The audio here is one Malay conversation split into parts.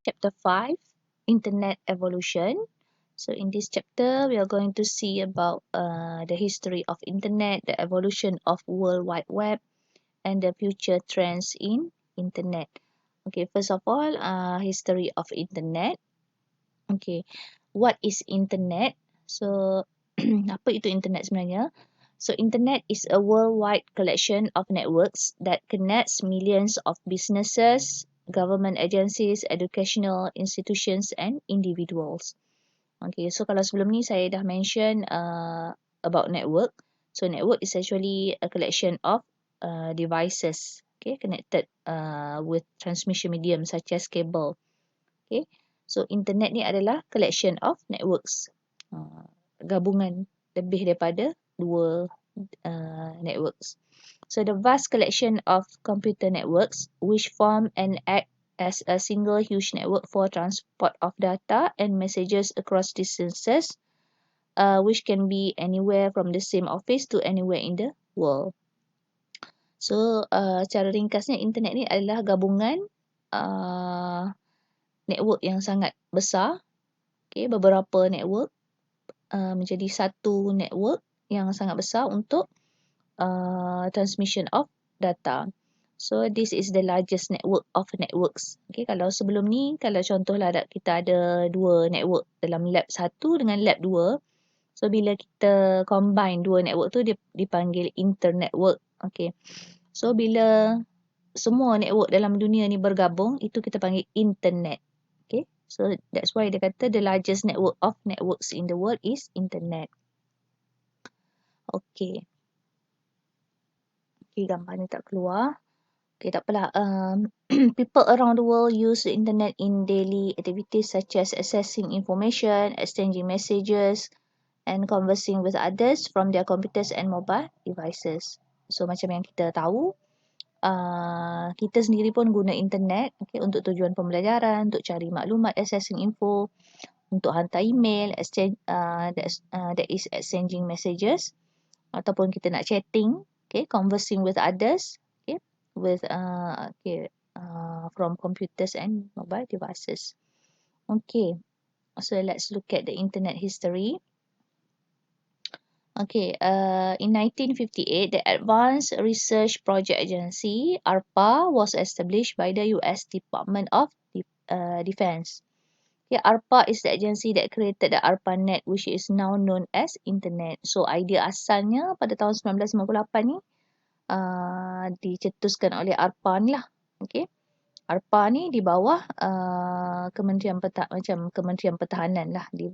chapter 5, Internet Evolution. So in this chapter, we are going to see about the history of Internet, the evolution of World Wide Web, and the future trends in Internet. Okay, first of all, history of Internet. Okay, what is Internet? So, apa itu Internet sebenarnya? So, Internet is a worldwide collection of networks that connects millions of businesses, government agencies, educational institutions, and individuals. Okay, so kalau sebelum ni saya dah mention about network. So, network is actually a collection of devices, okay, connected with transmission medium such as cable. Okay, so internet ni adalah collection of networks, gabungan lebih daripada dua networks. So the vast collection of computer networks which form and act as a single huge network for transport of data and messages across distances, which can be anywhere from the same office to anywhere in the world. So secara ringkasnya internet ni adalah gabungan network yang sangat besar, okay, beberapa network menjadi satu network yang sangat besar untuk transmission of data. So this is the largest network of networks. Okay, kalau sebelum ni, kalau contohlah kita ada dua network dalam lab satu dengan lab dua. So bila kita combine dua network tu, dia dipanggil internetwork. Okay, so bila semua network dalam dunia ni bergabung, itu kita panggil internet. Okay, so that's why dia kata the largest network of networks in the world is internet. Okay. Okay, gambar ni tak keluar. Okay, tak apalah. People around the world use the internet in daily activities such as accessing information, exchanging messages, and conversing with others from their computers and mobile devices. So, macam yang kita tahu, kita sendiri pun guna internet, okay, untuk tujuan pembelajaran, untuk cari maklumat, accessing info, untuk hantar email, exchange, that is exchanging messages, ataupun kita nak chatting, okay, conversing with others, okay, with from computers and mobile devices. Okay, so let's look at the internet history. Okay, in 1958, the Advanced Research Project Agency, ARPA, was established by the US Department of Defense. Okay, ARPA is the agency that created the ARPANET, which is now known as Internet. So, idea asalnya pada tahun 1958 ni dicetuskan oleh ARPA ni lah. Okay, ARPA ni di bawah Kementerian Pertahanan lah di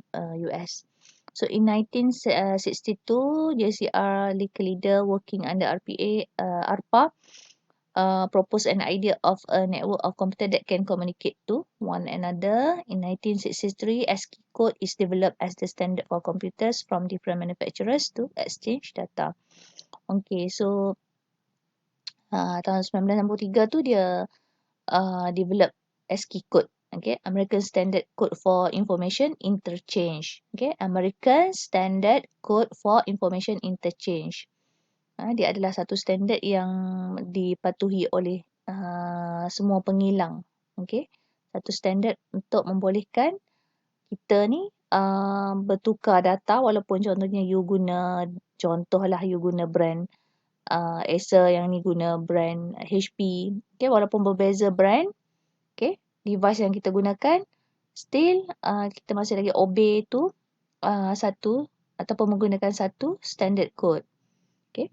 US. So in 1962, JCR leader working under ARPA proposed an idea of a network of computers that can communicate to one another. In 1963, ASCII code is developed as the standard for computers from different manufacturers to exchange data. Okay, so tahun 1963 tu dia develop ASCII code. Okay, American Standard Code for Information Interchange. Okay, American Standard Code for Information Interchange. Dia adalah satu standard yang dipatuhi oleh semua pengilang. Okay, satu standard untuk membolehkan kita ni bertukar data walaupun contohnya you guna brand Acer, yang ni guna brand HP. Okay, walaupun berbeza brand, okay, device yang kita gunakan, still kita masih lagi obey tu satu ataupun menggunakan satu standard code. Okay.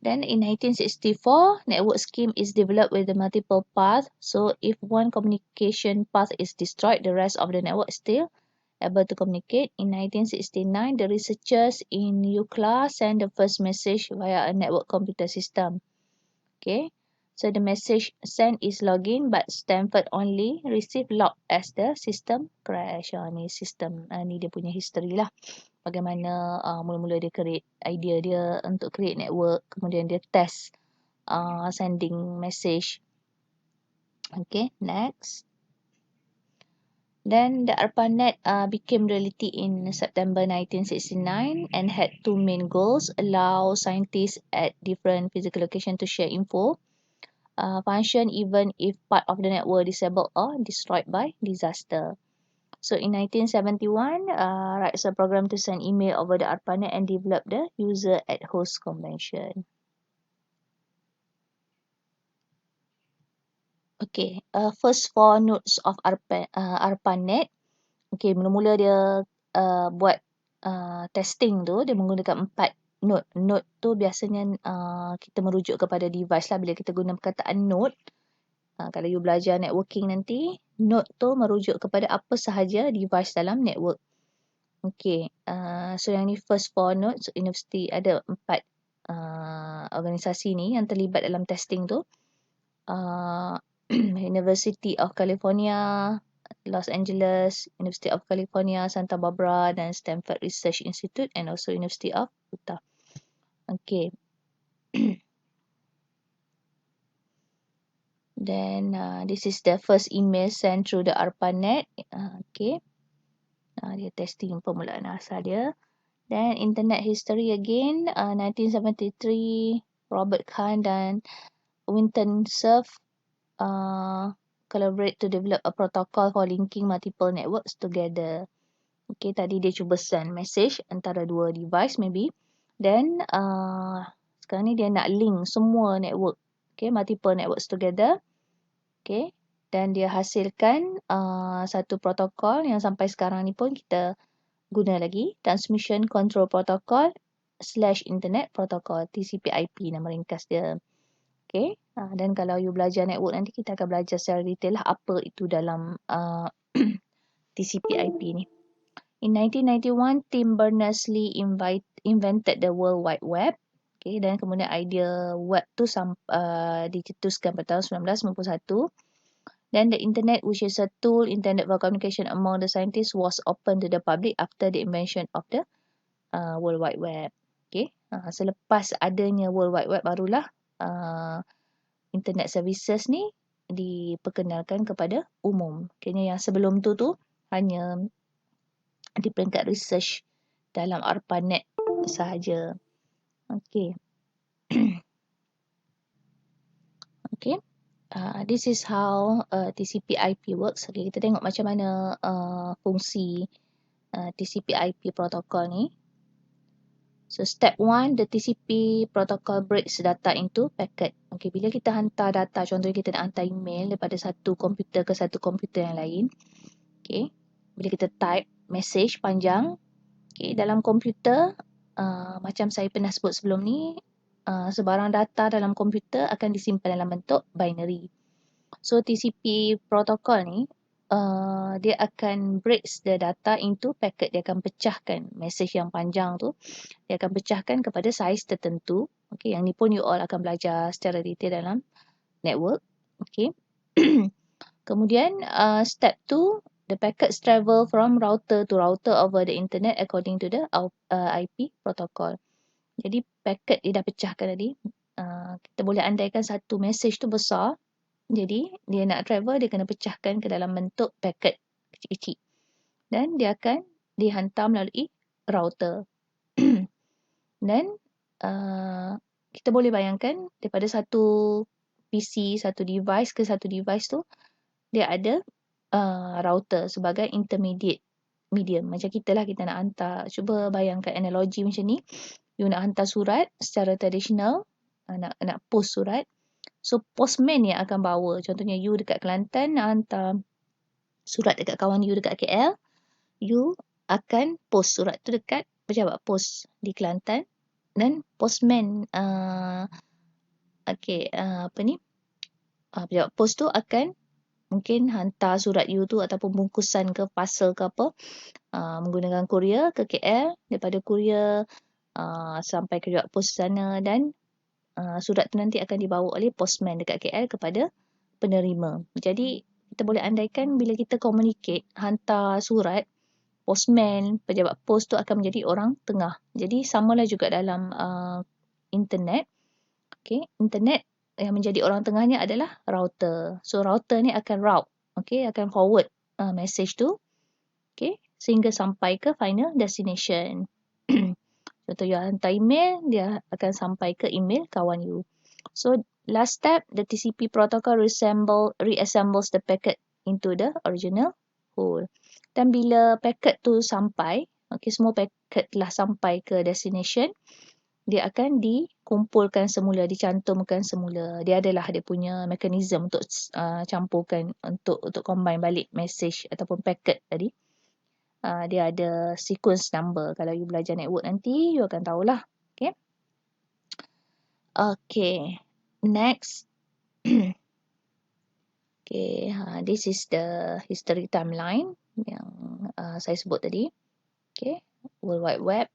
Then in 1964, network scheme is developed with the multiple path. So if one communication path is destroyed, the rest of the network still able to communicate. In 1969, the researchers in UCLA sent the first message via a network computer system. Okay. So the message sent is login, but Stanford only received log as the system crash. Ni sistem, ni dia punya history lah. Bagaimana mula-mula dia create idea dia untuk create network, kemudian dia test sending message. Okay, next. Then the ARPANET became reality in September 1969 and had two main goals: allow scientists at different physical locations to share info function even if part of the network disabled or destroyed by disaster. So in 1971, writes a program to send email over the ARPANET and develop the user at host convention. Okay, first four nodes of ARPANET. Okay, mula-mula dia buat testing tu, dia menggunakan 4 node. Node tu biasanya kita merujuk kepada device lah bila kita guna perkataan node. Kalau you belajar networking nanti, node tu merujuk kepada apa sahaja device dalam network. Okay, so yang ni first four nodes, universiti ada 4 organisasi ni yang terlibat dalam testing tu. University of California, Los Angeles, University of California, Santa Barbara dan Stanford Research Institute and also University of Utah. Okay. Then this is the first email sent through the ARPANET. Okay. Dia testing permulaan asal dia. Then internet history again, 1973, Robert Kahn dan Winton Cerf collaborate to develop a protocol for linking multiple networks together. Okay, tadi dia cuba send message antara dua device maybe. Then sekarang ni dia nak link semua network. Okay, multiple networks together. Okay, dan dia hasilkan satu protokol yang sampai sekarang ni pun kita guna lagi. Transmission Control Protocol / Internet Protocol, TCP/IP nama ringkas dia. Okay, dan kalau you belajar network nanti kita akan belajar secara detail lah apa itu dalam TCP/IP ni. In 1991, Tim Berners-Lee invented the World Wide Web. Okay, dan kemudian idea web tu dicetuskan pada tahun 1991. Then the internet, which is a tool intended for communication among the scientists, was open to the public after the invention of the World Wide Web. Okay, selepas adanya World Wide Web barulah internet services ni diperkenalkan kepada umum. Kayaknya yang sebelum tu hanya di peringkat research dalam ARPANET sahaja. Okay. Okay. This is how TCP/IP works. Okay, kita tengok macam mana fungsi TCP/IP protocol ni. So step 1, the TCP protocol breaks data into packet. Okay, bila kita hantar data, contohnya kita nak hantar email daripada satu komputer ke satu komputer yang lain. Okay, bila kita type message panjang, okay, dalam komputer, macam saya pernah sebut sebelum ni, sebarang data dalam komputer akan disimpan dalam bentuk binary. So TCP protocol ni, dia akan breaks the data into packet. Dia akan pecahkan message yang panjang tu. Dia akan pecahkan kepada saiz tertentu. Okay, yang ni pun you all akan belajar secara detail dalam network. Okay. Kemudian step 2, the packets travel from router to router over the internet according to the IP protocol. Jadi packet dia dah pecahkan tadi. Kita boleh andaikan satu message tu besar. Jadi dia nak travel, dia kena pecahkan ke dalam bentuk packet kecil-kecil. Dan dia akan dihantar melalui router. Dan kita boleh bayangkan daripada satu PC, satu device ke satu device tu, dia ada router sebagai intermediate medium. Macam kita lah, kita nak hantar. Cuba bayangkan analogi macam ni. You nak hantar surat secara tradisional, nak post surat. So postman yang akan bawa. Contohnya you dekat Kelantan nak hantar surat dekat kawan you dekat KL. You akan post surat tu dekat pejabat pos di Kelantan. Dan postman pejabat pos tu akan mungkin hantar surat you tu ataupun bungkusan ke parcel ke apa menggunakan courier ke KL. Daripada courier sampai ke pejabat pos sana, dan surat tu nanti akan dibawa oleh postman dekat KL kepada penerima. Jadi kita boleh andaikan bila kita communicate, hantar surat, postman, pejabat pos tu akan menjadi orang tengah. Jadi samalah juga dalam internet. Okay, internet yang menjadi orang tengahnya adalah router. So router ni akan route, okay, akan forward message tu, okay, sehingga sampai ke final destination. Contoh you hantar email, dia akan sampai ke email kawan you. So last step, the TCP protocol reassembles the packet into the original whole. Dan bila packet tu sampai, okay, semua packet telah sampai ke destination, dia akan dikumpulkan semula, dicantumkan semula. Dia adalah dia punya mekanisme untuk campurkan, untuk combine balik message ataupun packet tadi. Dia ada sequence number. Kalau you belajar network nanti, you akan tahulah. Okay. Okay. Next. Okay. This is the history timeline yang saya sebut tadi. Okay. World Wide Web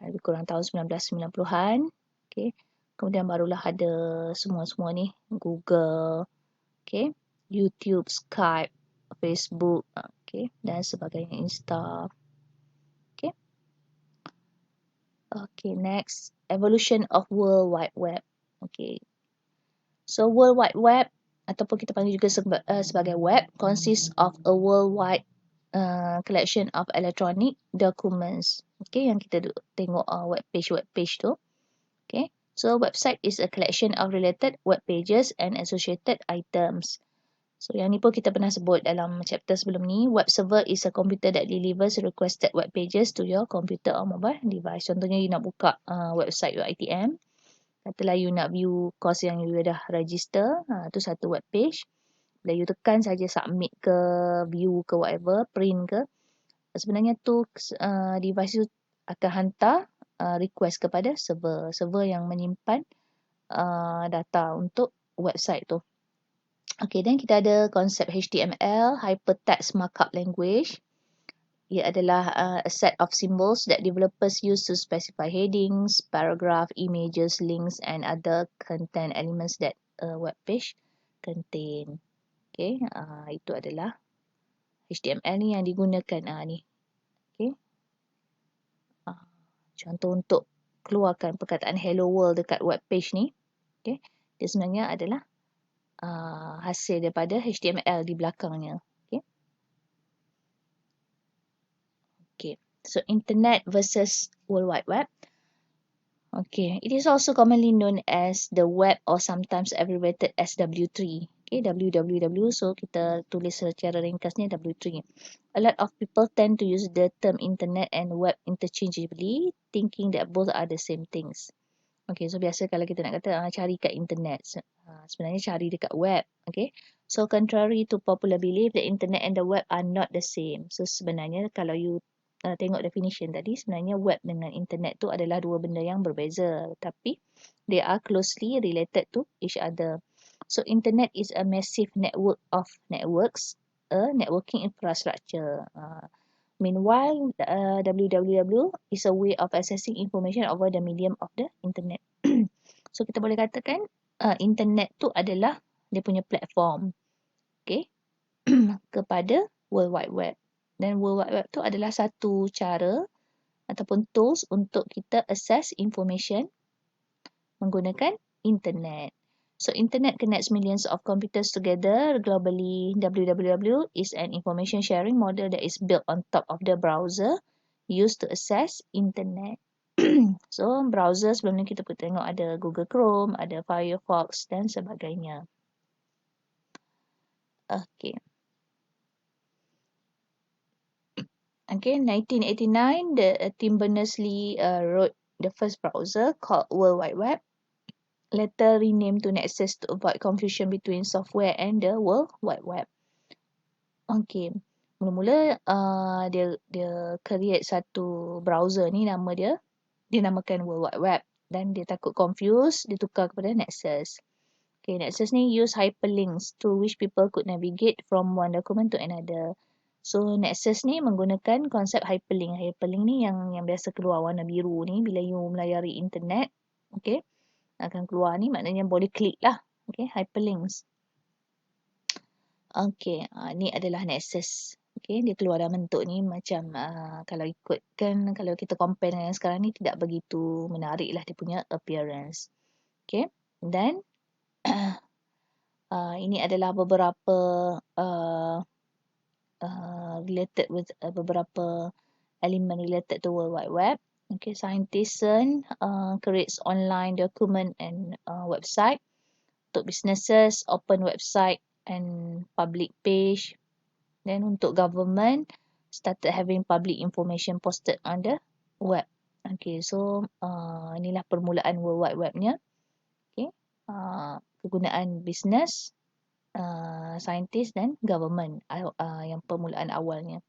lebih kurang tahun 1990-an. Okay. Kemudian barulah ada semua-semua ni. Google. Okay. YouTube, Skype, Facebook. Okay. Dan sebagainya. Insta. Okay. Okay, next. Evolution of World Wide Web. Okay. So, World Wide Web ataupun kita panggil juga sebagai web consists of a worldwide collection of electronic documents. Okay, yang kita tengok web page tu. Okay. So, website is a collection of related web pages and associated items. So, yang ni pun kita pernah sebut dalam chapter sebelum ni. Web server is a computer that delivers requested web pages to your computer or mobile device. Contohnya, you nak buka website your ITM. Katalah you nak view course yang you dah register. Tu satu web page. Bila you tekan saja submit ke, view ke, whatever, print ke. Sebenarnya tu device tu akan hantar request kepada server. Server yang menyimpan data untuk website tu. Okay, dan kita ada konsep HTML, Hypertext Markup Language. Ia adalah a set of symbols that developers use to specify headings, paragraph, images, links and other content elements that a web page contain. Okay, itu adalah HTML ni yang digunakan ni. Okay. Contoh untuk keluarkan perkataan hello world dekat web page ni. Okay, dia sebenarnya adalah hasil daripada HTML di belakangnya. Okay. Okay. So, Internet versus World Wide Web. Okay. It is also commonly known as the web or sometimes abbreviated as W3. Okay. www. So, kita tulis secara ringkasnya W3. A lot of people tend to use the term Internet and web interchangeably, thinking that both are the same things. Okay, so biasa kalau kita nak kata cari kat internet, sebenarnya cari dekat web. Okay, so contrary to popular belief, the internet and the web are not the same. So sebenarnya kalau you tengok definition tadi, sebenarnya web dengan internet tu adalah dua benda yang berbeza. Tapi they are closely related to each other. So internet is a massive network of networks, a networking infrastructure. Meanwhile, www is a way of accessing information over the medium of the internet. So, kita boleh katakan internet tu adalah dia punya platform. Okay. Kepada World Wide Web. Dan World Wide Web tu adalah satu cara ataupun tools untuk kita access information menggunakan internet. So, internet connects millions of computers together globally. www is an information sharing model that is built on top of the browser used to access internet. So, browser sebelum ni kita pun tengok ada Google Chrome, ada Firefox dan sebagainya. Okay. Okay, 1989, Tim Berners-Lee wrote the first browser called World Wide Web. Later renamed to Nexus to avoid confusion between software and the World Wide Web. Okay. Mula-mula dia create satu browser ni, nama dia namakan World Wide Web. Dan dia takut confuse, dia tukar kepada Nexus. Okay, Nexus ni use hyperlinks through which people could navigate from one document to another. So, Nexus ni menggunakan konsep hyperlink. Hyperlink ni yang biasa keluar warna biru ni bila you melayari internet. Okay. Akan keluar ni maknanya boleh klik lah. Okay, hyperlinks. Okay, ni adalah Nexus. Okay, dia keluar dalam bentuk ni macam kalau ikutkan, kalau kita compare dengan yang sekarang ni tidak begitu menarik lah dia punya appearance. Okay, dan ini adalah beberapa related with beberapa elemen related to World Wide Web. Okay, scientists creates online document and website. Untuk businesses, open website and public page. Then untuk government, started having public information posted on the web. Okay, so inilah permulaan World Wide Web-nya. Okay, kegunaan business, scientist dan government yang permulaan awalnya.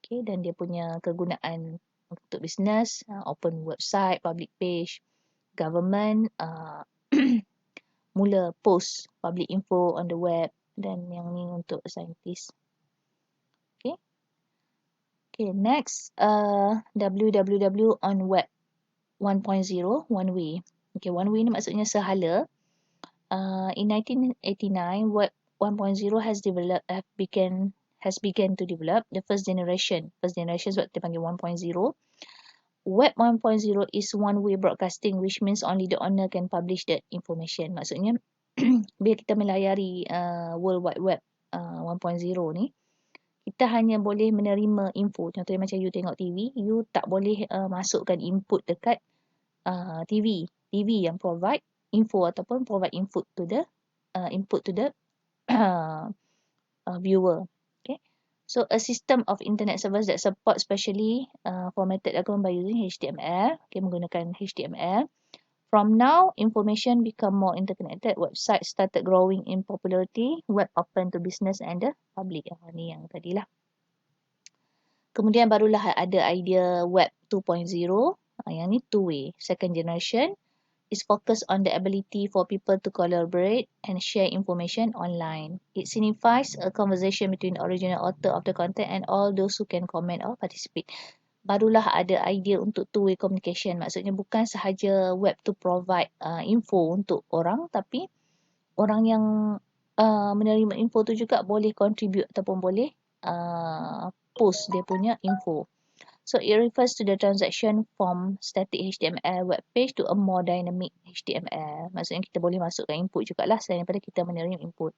Okay, dan dia punya kegunaan untuk business, open website, public page, government, mula post public info on the web, dan yang ni untuk scientist. Okay. Okay, next, www on web 1.0, one way. Okay, one way ni maksudnya sehala. In 1989, web 1.0 has began to develop the first generation. First generation sebab kita panggil 1.0. Web 1.0 is one-way broadcasting, which means only the owner can publish that information. Maksudnya, bila kita melayari World Wide Web 1.0 ni, kita hanya boleh menerima info. Contohnya macam you tengok TV, you tak boleh masukkan input dekat TV. TV yang provide info ataupun provide input to the viewer. Okay. So a system of internet service that support specially formatted document by using HTML. Okay, menggunakan HTML. From now, information become more interconnected. Website started growing in popularity. Web open to business and the public. Ni yang tadilah. Kemudian barulah ada idea Web 2.0. Yang ni two-way. Second generation is focused on the ability for people to collaborate and share information online. It signifies a conversation between the original author of the content and all those who can comment or participate. Barulah ada idea untuk two-way communication. Maksudnya bukan sahaja web to provide info untuk orang, tapi orang yang menerima info tu juga boleh contribute ataupun boleh post dia punya info. So it refers to the transaction from static HTML web page to a more dynamic HTML. Maksudnya kita boleh masukkan input jugalah selain daripada kita menerima input.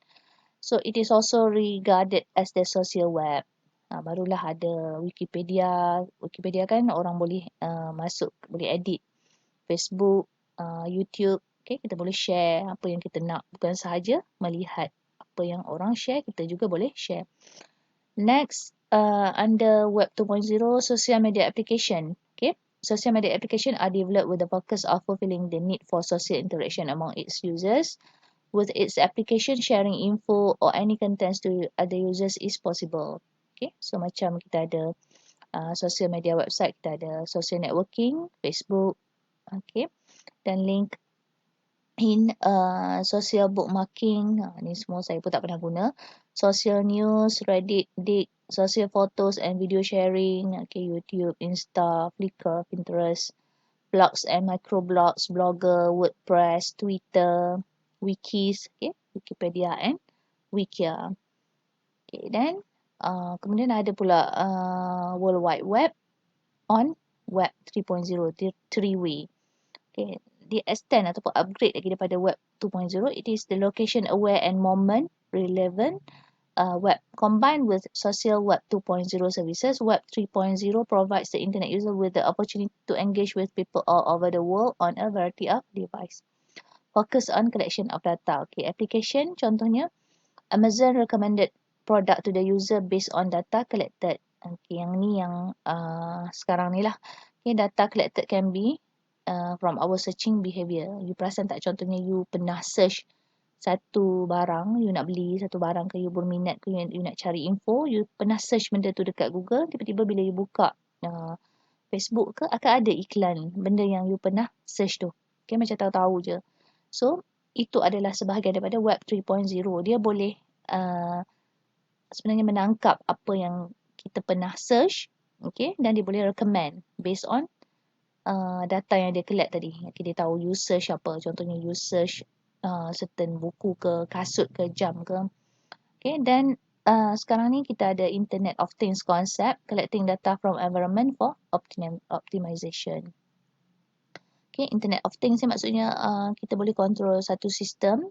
So it is also regarded as the social web. Barulah ada Wikipedia. Wikipedia kan orang boleh masuk, boleh edit Facebook, YouTube. Okay, kita boleh share apa yang kita nak. Bukan sahaja melihat apa yang orang share, kita juga boleh share. Next, under Web 2.0, social media application. Okay, social media application are developed with the focus of fulfilling the need for social interaction among its users. With its application, sharing info or any contents to other users is possible. Okay, so macam kita ada social media website, kita ada social networking, Facebook, okay, dan link in social bookmarking, ni semua saya pun tak pernah guna. Social news, Reddit, Dig, social photos and video sharing, okay, YouTube, Insta, Flickr, Pinterest, blogs and microblogs, Blogger, WordPress, Twitter, wikis, okay, Wikipedia and Wikia. Okay, then kemudian ada pula World Wide Web on Web 3.0, three-way. Okay, di extend ataupun upgrade lagi daripada Web 2.0. It is the location aware and moment relevant web combined with social Web 2.0 services. Web 3.0 provides the internet user with the opportunity to engage with people all over the world on a variety of devices. Focus on collection of data. Okay, application contohnya Amazon recommended product to the user based on data collected. Okay, yang ni yang sekarang ni lah. Okay, data collected can be from our searching behavior. You perasan tak, contohnya you pernah search satu barang, you nak beli satu barang ke, you berminat ke, you nak cari info, you pernah search benda tu dekat Google, tiba-tiba bila you buka Facebook ke, akan ada iklan benda yang you pernah search tu. Okay, macam tahu-tahu je. So, itu adalah sebahagian daripada Web 3.0. Dia boleh sebenarnya menangkap apa yang kita pernah search, okay, dan dia boleh recommend based on data yang dia collect tadi. Okay, dia tahu you search apa. Contohnya you search certain buku ke, kasut ke, jam ke. Okay, dan sekarang ni kita ada Internet of Things concept, collecting data from environment for optimization. Okay, Internet of Things ni maksudnya kita boleh control satu sistem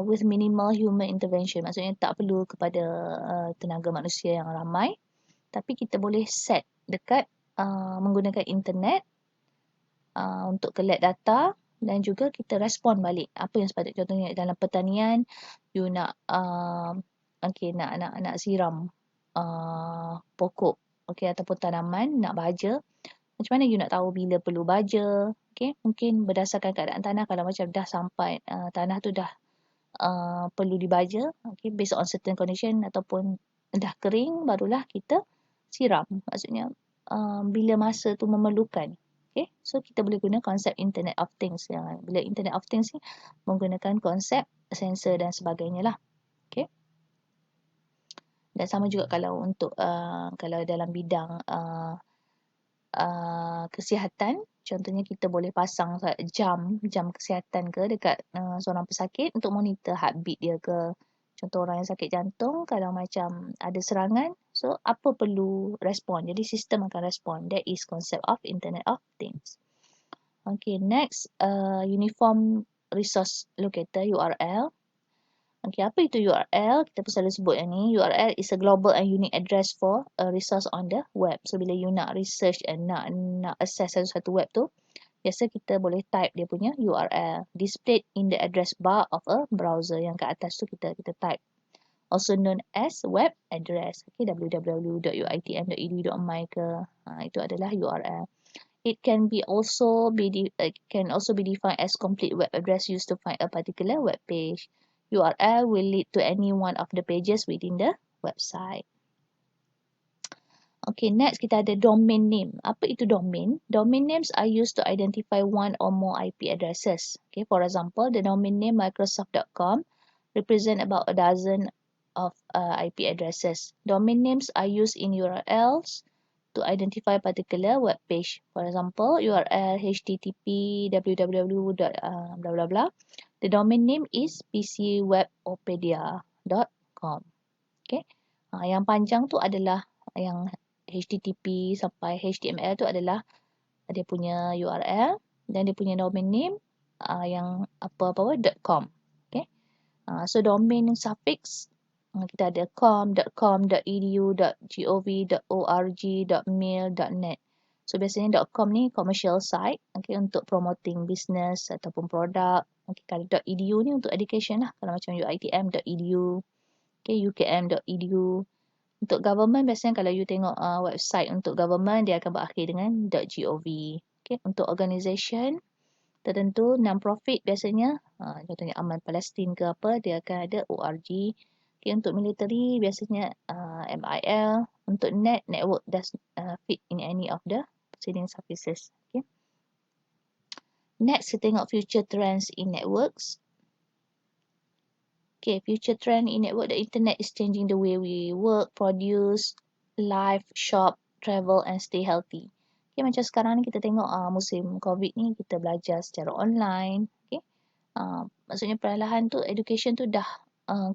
with minimal human intervention. Maksudnya tak perlu kepada tenaga manusia yang ramai, tapi kita boleh set dekat menggunakan internet untuk collect data dan juga kita respon balik apa yang sepatutnya. Contohnya dalam pertanian, you nak nak siram pokok, ataupun tanaman nak baja. Macam mana you nak tahu bila perlu baja? Mungkin berdasarkan keadaan tanah, kalau macam dah sampai tanah tu dah perlu dibaja, based on certain condition, ataupun dah kering, barulah kita siram. Maksudnya bila masa tu memerlukan. So kita boleh guna konsep Internet of Things. Bila Internet of Things ni menggunakan konsep sensor dan sebagainya lah. Dan sama juga kalau untuk kalau dalam bidang kesihatan, contohnya kita boleh pasang jam kesihatan ke dekat seorang pesakit untuk monitor heartbeat dia ke. Contoh orang yang sakit jantung, kalau macam ada serangan, so apa perlu respon. Jadi sistem akan respon. That is concept of Internet of Things. Okay, next, Uniform Resource Locator, URL. Okay, apa itu URL? Kita pun selalu sebut yang ni. URL is a global and unique address for a resource on the web. So, bila you nak research and nak access satu web tu, biasa kita boleh type dia punya URL. Displayed in the address bar of a browser. Yang kat atas tu kita type. Also known as web address. Okay, www.uitm.edu.my ke. Itu adalah URL. It can also be defined as complete web address used to find a particular web page. URL will lead to any one of the pages within the website. Okay, next kita ada domain name. Apa itu domain? Domain names are used to identify one or more IP addresses. Okay, for example, the domain name Microsoft.com represent about a dozen of IP addresses. Domain names are used in URLs to identify a particular web page. For example, URL http www. Blah blah blah. The domain name is pcwebopedia.com. Okay. Yang panjang tu adalah yang http sampai html tu adalah dia punya URL, dan dia punya domain name yang .com. Okay. So domain suffix kita ada com, .edu, .gov, .org, .mail, .net. So biasanya .com ni commercial site, untuk promoting business ataupun produk. Kalau .edu ni untuk education lah. Kalau macam uitm.edu, ukm.edu. Untuk government, biasanya kalau you tengok website untuk government, dia akan berakhir dengan .gov. Untuk organisation tertentu, non-profit biasanya, contohnya Aman Palestin ke apa, dia akan ada org. Untuk military biasanya MIL. Untuk network does fit in any of the preceding suffixes. Next, kita tengok future trends in networks. Future trend in network. The internet is changing the way we work, produce, live, shop, travel and stay healthy. Macam sekarang ni kita tengok musim COVID ni, kita belajar secara online. Maksudnya perlahan tu education tu dah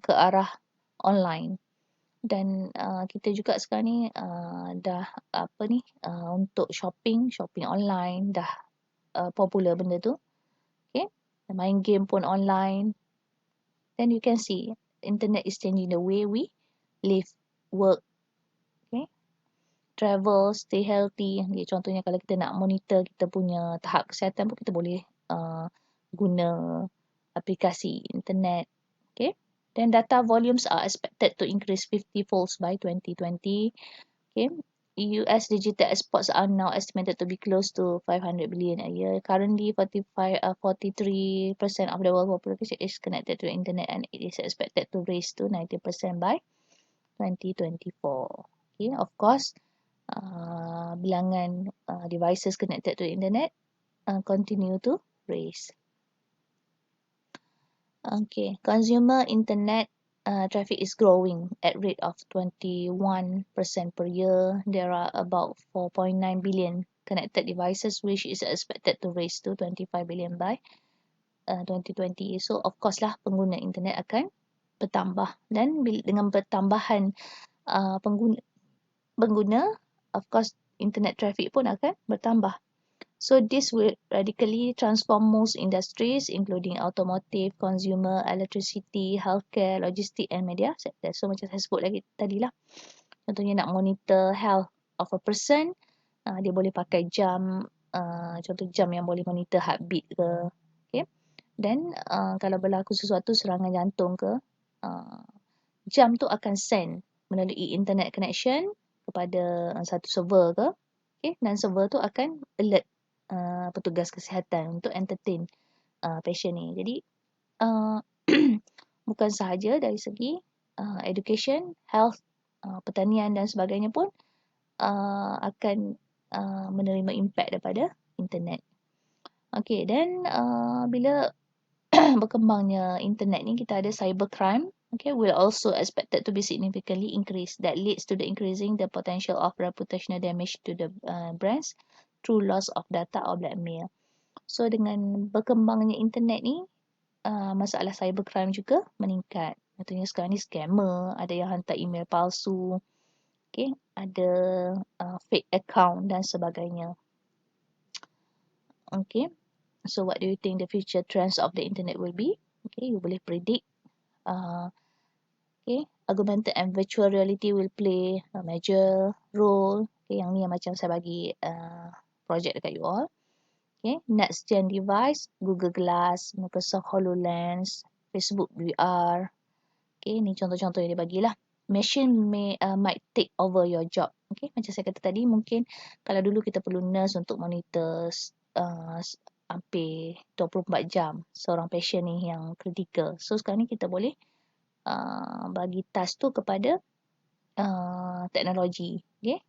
ke arah online. Dan kita juga sekarang ni dah untuk shopping online dah popular benda tu. Main game pun online. Then you can see internet is changing the way we live, work, travel, stay healthy. Contohnya kalau kita nak monitor kita punya tahap kesihatan pun kita boleh guna aplikasi internet. Then data volumes are expected to increase 50-folds by 2020. US digital exports are now estimated to be close to 500 billion a year. Currently, 43% of the world population is connected to the internet, and it is expected to rise to 90% by 2024. Of course, bilangan devices connected to the internet continue to rise. Consumer internet traffic is growing at rate of 21% per year. There are about 4.9 billion connected devices, which is expected to rise to 25 billion by 2020. So, of course lah, pengguna internet akan bertambah. Dan dengan pertambahan pengguna, of course, internet traffic pun akan bertambah. So this will radically transform most industries, including automotive, consumer, electricity, healthcare, logistics and media sector. So macam saya sebut lagi tadi lah. Contohnya nak monitor health of a person, dia boleh pakai jam, contoh jam yang boleh monitor heartbeat ke. Dan kalau berlaku sesuatu serangan jantung ke, jam tu akan send melalui internet connection kepada satu server ke, okay? Dan server tu akan alert petugas kesihatan untuk entertain patient ni. Jadi bukan sahaja dari segi education, health, pertanian dan sebagainya pun akan menerima impact daripada internet. Okay, dan bila berkembangnya internet ni, kita ada cybercrime, okay, will also expected to be significantly increased. That leads to the increasing the potential of reputational damage to the brands through loss of data or blackmail. So dengan berkembangnya internet ni, masalah cybercrime juga meningkat. Contohnya sekarang ni scammer, ada yang hantar email palsu, okay, ada fake account dan sebagainya. Okay, so what do you think the future trends of the internet will be? Okay, you boleh predict. Okay, augmented and virtual reality will play a major role. Okay, yang ni yang macam saya bagi project dekat you all. Okay, next gen device, Google Glass, Microsoft HoloLens, Facebook VR. Okay, ni contoh-contoh yang dia bagilah. Machine might take over your job. Okay, macam saya kata tadi, mungkin kalau dulu kita perlu nurse untuk monitor hampir 24 jam seorang patient ni yang kritikal. So sekarang ni kita boleh bagi task tu kepada teknologi, okay?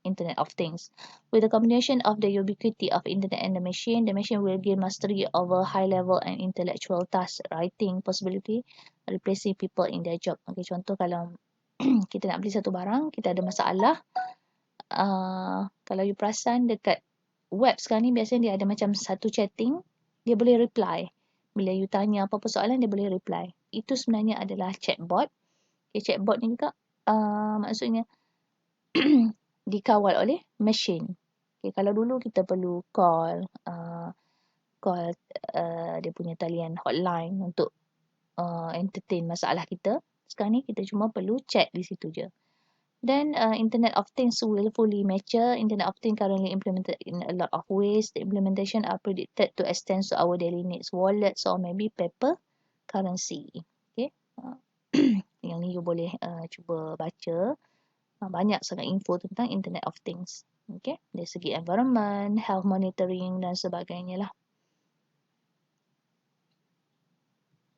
Internet of Things. With the combination of the ubiquity of internet and the machine will gain mastery over high level and intellectual tasks, writing possibility, replacing people in their job. Okay, contoh kalau kita nak beli satu barang, kita ada masalah. Kalau you perasan dekat web sekarang ni, biasanya dia ada macam satu chatting, dia boleh reply. Bila you tanya apa-apa soalan, dia boleh reply. Itu sebenarnya adalah chatbot. Okay, chatbot ni juga maksudnya dikawal oleh mesin. Okay, kalau dulu kita perlu call dia punya talian hotline untuk entertain masalah kita. Sekarang ni kita cuma perlu chat di situ je. Then Internet of Things will fully mature. Internet of Things currently implemented in a lot of ways. The implementation are predicted to extend to our daily needs, wallets or maybe paper currency. Okay. Yang ni you boleh cuba baca. Banyak sangat info tentang Internet of Things. Okay. Dari segi environment, health monitoring dan sebagainya lah.